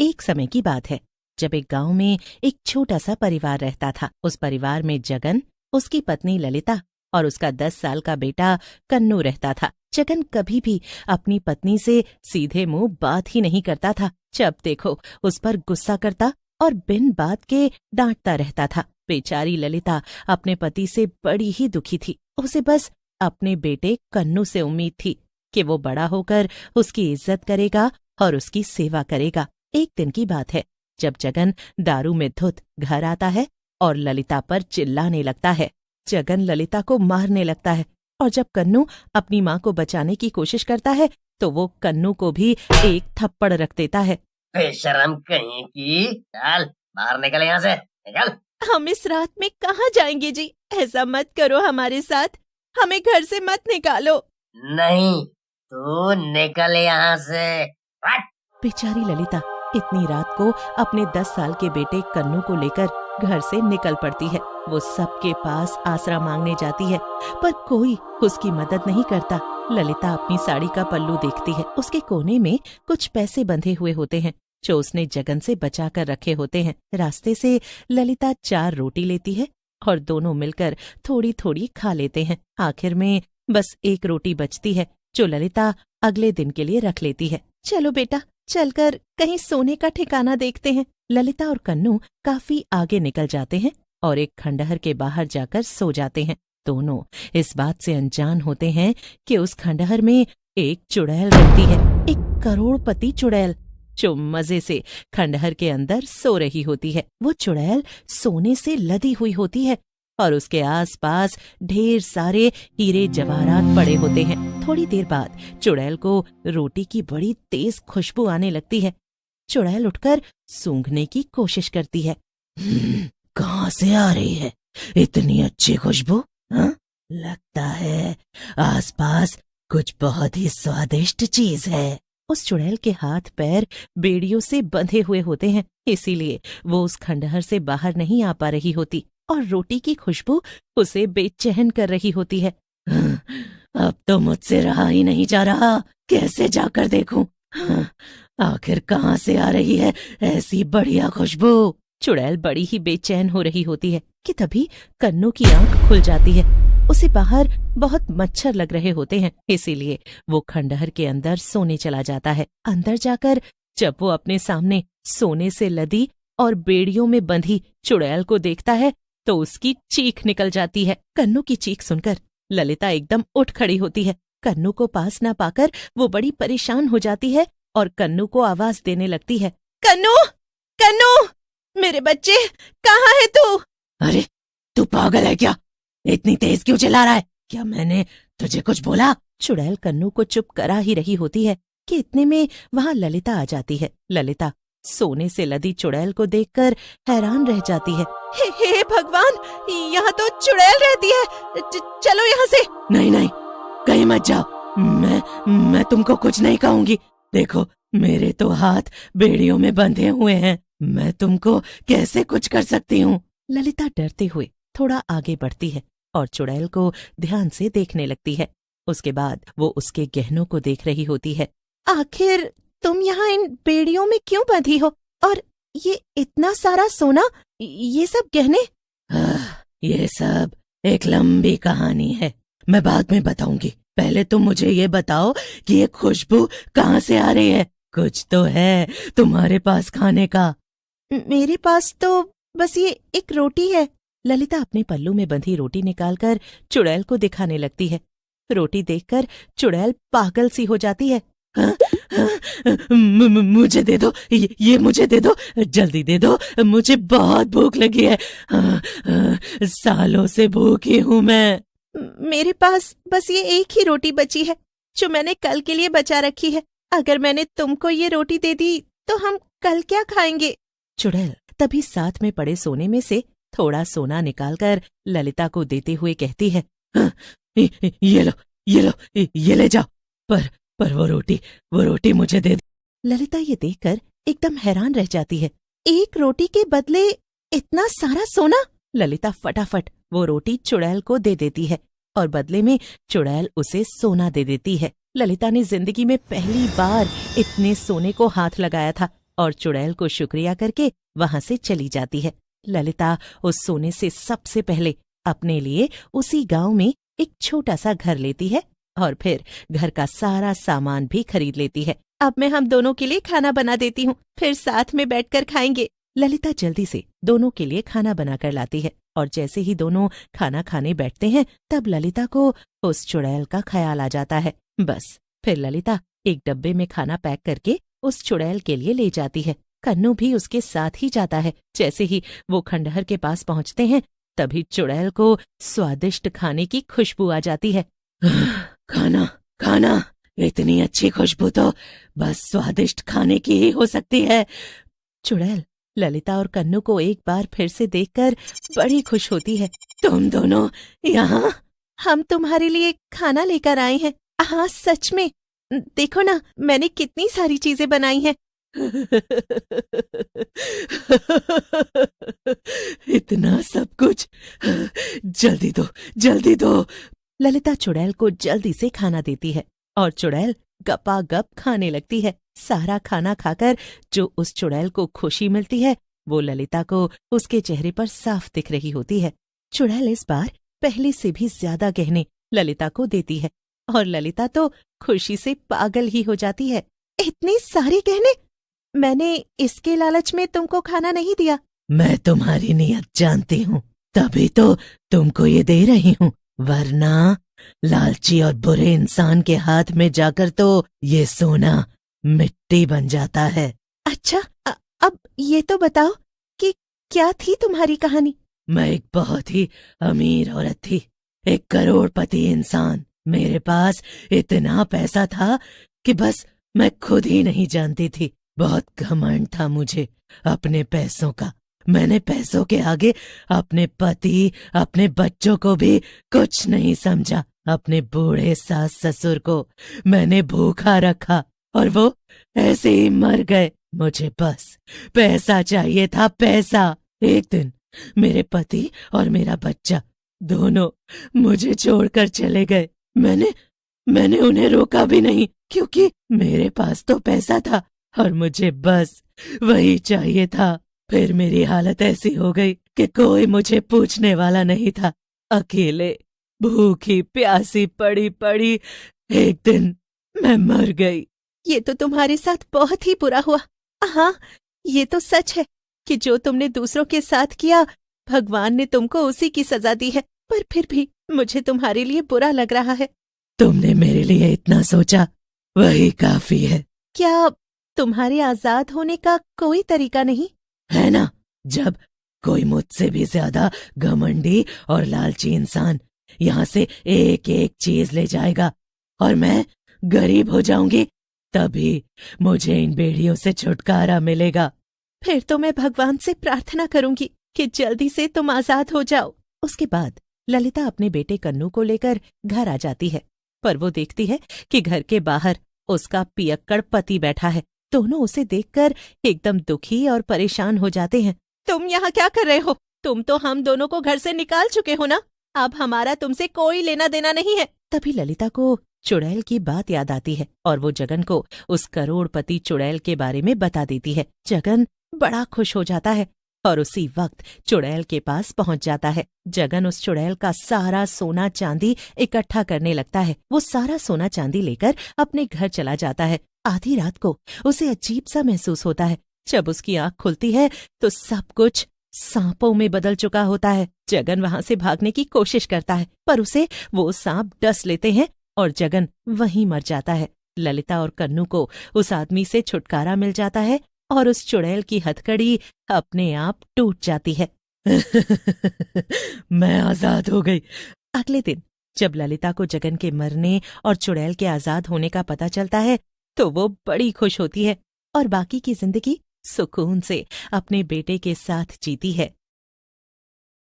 एक समय की बात है जब एक गांव में एक छोटा सा परिवार रहता था। उस परिवार में जगन, उसकी पत्नी ललिता और उसका 10 साल का बेटा कन्नू रहता था। जगन कभी भी अपनी पत्नी से सीधे मुंह बात ही नहीं करता था। जब देखो उस पर गुस्सा करता और बिन बात के डांटता रहता था। बेचारी ललिता अपने पति से बड़ी ही दुखी थी। उसे बस अपने बेटे कन्नू से उम्मीद थी कि वो बड़ा होकर उसकी इज्जत करेगा और उसकी सेवा करेगा। एक दिन की बात है जब जगन दारू में धुत घर आता है और ललिता पर चिल्लाने लगता है। जगन ललिता को मारने लगता है और जब कन्नू अपनी माँ को बचाने की कोशिश करता है तो वो कन्नू को भी एक थप्पड़ रख देता है। बेशरम कहीं की, चल बाहर निकल यहाँ से, निकल। हम इस रात में कहाँ जाएंगे जी? ऐसा मत करो हमारे साथ, हमें घर से मत निकालो। नहीं, तू निकल यहाँ से। हट। बेचारी ललिता इतनी रात को अपने 10 साल के बेटे कन्नू को लेकर घर से निकल पड़ती है। वो सबके पास आसरा मांगने जाती है पर कोई उसकी मदद नहीं करता। ललिता अपनी साड़ी का पल्लू देखती है। उसके कोने में कुछ पैसे बंधे हुए होते हैं जो उसने जगन से बचा कर रखे होते हैं। रास्ते से ललिता 4 रोटी लेती है और दोनों मिलकर थोड़ी थोड़ी खा लेते हैं। आखिर में बस 1 रोटी बचती है जो ललिता अगले दिन के लिए रख लेती है। चलो बेटा, चलकर कहीं सोने का ठिकाना देखते हैं। ललिता और कन्नू काफी आगे निकल जाते हैं और एक खंडहर के बाहर जाकर सो जाते हैं। दोनों इस बात से अनजान होते हैं कि उस खंडहर में एक चुड़ैल रहती है, एक करोड़पति चुड़ैल जो मजे से खंडहर के अंदर सो रही होती है। वो चुड़ैल सोने से लदी हुई होती है और उसके आसपास ढेर सारे हीरे जवाहरात पड़े होते हैं। थोड़ी देर बाद चुड़ैल को रोटी की बड़ी तेज खुशबू आने लगती है। चुड़ैल उठकर सूंघने की कोशिश करती है। कहाँ से आ रही है इतनी अच्छी खुशबू? लगता है आसपास कुछ बहुत ही स्वादिष्ट चीज है। उस चुड़ैल के हाथ पैर बेड़ियों से बंधे हुए होते हैं, इसीलिए वो उस खंडहर से बाहर नहीं आ पा रही होती और रोटी की खुशबू उसे बेचैन कर रही होती है। अब तो मुझसे रहा ही नहीं जा रहा, कैसे जाकर देखूं आखिर कहाँ से आ रही है ऐसी बढ़िया खुशबू। चुड़ैल बड़ी ही बेचैन हो रही होती है कि तभी कन्नू की आंख खुल जाती है। उसे बाहर बहुत मच्छर लग रहे होते हैं, इसीलिए वो खंडहर के अंदर सोने चला जाता है। अंदर जाकर जब वो अपने सामने सोने से लदी और बेड़ियों में बंधी चुड़ैल को देखता है तो उसकी चीख निकल जाती है। कन्नू की चीख सुनकर ललिता एकदम उठ खड़ी होती है। कन्नू को पास न पाकर वो बड़ी परेशान हो जाती है और कन्नू को आवाज देने लगती है। कन्नू, कन्नू, मेरे बच्चे, कहाँ है तू? अरे तू पागल है क्या? इतनी तेज क्यों चिल्ला रहा है? क्या मैंने तुझे कुछ बोला? चुड़ैल कन्नू को चुप करा ही रही होती है कि इतने में वहाँ ललिता आ जाती है। ललिता सोने से लदी चुड़ैल को देखकर हैरान रह जाती है। हे भगवान, यहाँ तो चुड़ैल रहती है, चलो यहाँ से। नहीं नहीं, कहीं मत जाओ, मैं तुमको कुछ नहीं कहूंगी। देखो मेरे तो हाथ बेड़ियों में बंधे हुए हैं, मैं तुमको कैसे कुछ कर सकती हूँ? ललिता डरते हुए थोड़ा आगे बढ़ती है और चुड़ैल को ध्यान से देखने लगती है। उसके बाद वो उसके गहनों को देख रही होती है। आखिर तुम यहाँ इन बेड़ियों में क्यों बंधी हो? और ये इतना सारा सोना, ये सब गहने? ये सब एक लंबी कहानी है, मैं बाद में बताऊंगी। पहले तुम मुझे ये बताओ कि ये खुशबू कहाँ से आ रही है? कुछ तो है तुम्हारे पास खाने का? मेरे पास तो बस ये एक रोटी है। ललिता अपने पल्लू में बंधी रोटी निकालकर चुड़ैल को दिखाने लगती है। रोटी देखकर चुड़ैल पागल सी हो जाती है। मुझे दे दो, ये मुझे दे दो, जल्दी दे दो, मुझे बहुत भूख लगी है, सालों से भूखी हूँ मैं। मेरे पास बस ये एक ही रोटी बची है जो मैंने कल के लिए बचा रखी है। अगर मैंने तुमको ये रोटी दे दी तो हम कल क्या खाएंगे? चुड़ैल तभी साथ में पड़े सोने में से थोड़ा सोना निकालकर ललिता को देते हुए कहती है। ये लो, ये ले जाओ, पर वो रोटी मुझे दे दो। ललिता ये देखकर एकदम हैरान रह जाती है। एक रोटी के बदले इतना सारा सोना? ललिता फटाफट वो रोटी चुड़ैल को दे देती है और बदले में चुड़ैल उसे सोना दे देती है। ललिता ने जिंदगी में पहली बार इतने सोने को हाथ लगाया था। और चुड़ैल को शुक्रिया करके वहां से चली जाती है। ललिता उस सोने से सबसे पहले अपने लिए उसी गांव में एक छोटा सा घर लेती है और फिर घर का सारा सामान भी खरीद लेती है। अब मैं हम दोनों के लिए खाना बना देती हूँ, फिर साथ में बैठकर खाएंगे। ललिता जल्दी से दोनों के लिए खाना बनाकर लाती है और जैसे ही दोनों खाना खाने बैठते हैं तब ललिता को उस चुड़ैल का ख्याल आ जाता है। बस फिर ललिता एक डब्बे में खाना पैक करके उस चुड़ैल के लिए ले जाती है। कन्नू भी उसके साथ ही जाता है। जैसे ही वो खंडहर के पास पहुंचते हैं तभी चुड़ैल को स्वादिष्ट खाने की खुशबू आ जाती है। खाना खाना, इतनी अच्छी खुशबू तो बस स्वादिष्ट खाने की ही हो सकती है। चुड़ैल ललिता और कन्नू को एक बार फिर से देखकर बड़ी खुश होती है। तुम दोनों यहाँ? हम तुम्हारे लिए खाना लेकर आए हैं। हाँ सच में, देखो ना मैंने कितनी सारी चीजें बनाई हैं। इतना सब कुछ, जल्दी दो जल्दी दो। ललिता चुड़ैल को जल्दी से खाना देती है और चुड़ैल गपागप खाने लगती है। सारा खाना खाकर जो उस चुड़ैल को खुशी मिलती है वो ललिता को उसके चेहरे पर साफ दिख रही होती है। चुड़ैल इस बार पहले से भी ज्यादा गहने ललिता को देती है और ललिता तो खुशी से पागल ही हो जाती है। इतने सारे गहने! मैंने इसके लालच में तुमको खाना नहीं दिया। मैं तुम्हारी नीयत जानती हूँ, तभी तो तुमको ये दे रही हूँ, वरना लालची और बुरे इंसान के हाथ में जाकर तो ये सोना मिट्टी बन जाता है। अच्छा, अब ये तो बताओ कि क्या थी तुम्हारी कहानी? मैं एक बहुत ही अमीर औरत थी, एक करोड़पति इंसान। मेरे पास इतना पैसा था कि बस मैं खुद ही नहीं जानती थी। बहुत घमंड था मुझे अपने पैसों का। मैंने पैसों के आगे अपने पति, अपने बच्चों को भी कुछ नहीं समझा। अपने बूढ़े सास ससुर को मैंने भूखा रखा और वो ऐसे ही मर गए। मुझे बस पैसा चाहिए था, पैसा। एक दिन मेरे पति और मेरा बच्चा दोनों मुझे छोड़कर चले गए। मैंने उन्हें रोका भी नहीं, क्योंकि मेरे पास तो पैसा था और मुझे बस वही चाहिए था। फिर मेरी हालत ऐसी हो गई कि कोई मुझे पूछने वाला नहीं था। अकेले भूखी प्यासी पड़ी पड़ी एक दिन मैं मर गई। ये तो तुम्हारे साथ बहुत ही बुरा हुआ। हाँ, ये तो सच है कि जो तुमने दूसरों के साथ किया भगवान ने तुमको उसी की सजा दी है, पर फिर भी मुझे तुम्हारे लिए बुरा लग रहा है। तुमने मेरे लिए इतना सोचा, वही काफी है। क्या तुम्हारे आजाद होने का कोई तरीका नहीं है ना? जब कोई मुझसे भी ज्यादा घमंडी और लालची इंसान यहाँ से एक एक चीज ले जाएगा और मैं गरीब हो जाऊंगी, तभी मुझे इन बेड़ियों से छुटकारा मिलेगा। फिर तो मैं भगवान से प्रार्थना करूंगी कि जल्दी से तुम आजाद हो जाओ। उसके बाद ललिता अपने बेटे कन्नू को लेकर घर आ जाती है, पर वो देखती है कि घर के बाहर उसका पियक्कड़ पति बैठा है। दोनों उसे देखकर एकदम दुखी और परेशान हो जाते हैं। तुम यहाँ क्या कर रहे हो? तुम तो हम दोनों को घर से निकाल चुके हो ना, अब हमारा तुमसे कोई लेना देना नहीं है। तभी ललिता को चुड़ैल की बात याद आती है और वो जगन को उस करोड़पति चुड़ैल के बारे में बता देती है। जगन बड़ा खुश हो जाता है और उसी वक्त चुड़ैल के पास पहुंच जाता है। जगन उस चुड़ैल का सारा सोना चांदी इकट्ठा करने लगता है। वो सारा सोना चांदी लेकर अपने घर चला जाता है। आधी रात को उसे अजीब सा महसूस होता है। जब उसकी आंख खुलती है तो सब कुछ सांपों में बदल चुका होता है। जगन वहां से भागने की कोशिश करता है, पर उसे वो सांप डस लेते हैं और जगन वहीं मर जाता है। ललिता और कन्नू को उस आदमी से छुटकारा मिल जाता है और उस चुड़ैल की हथकड़ी अपने आप टूट जाती है। मैं आजाद हो गई। अगले दिन जब ललिता को जगन के मरने और चुड़ैल के आजाद होने का पता चलता है तो वो बड़ी खुश होती है और बाकी की जिंदगी सुकून से अपने बेटे के साथ जीती है।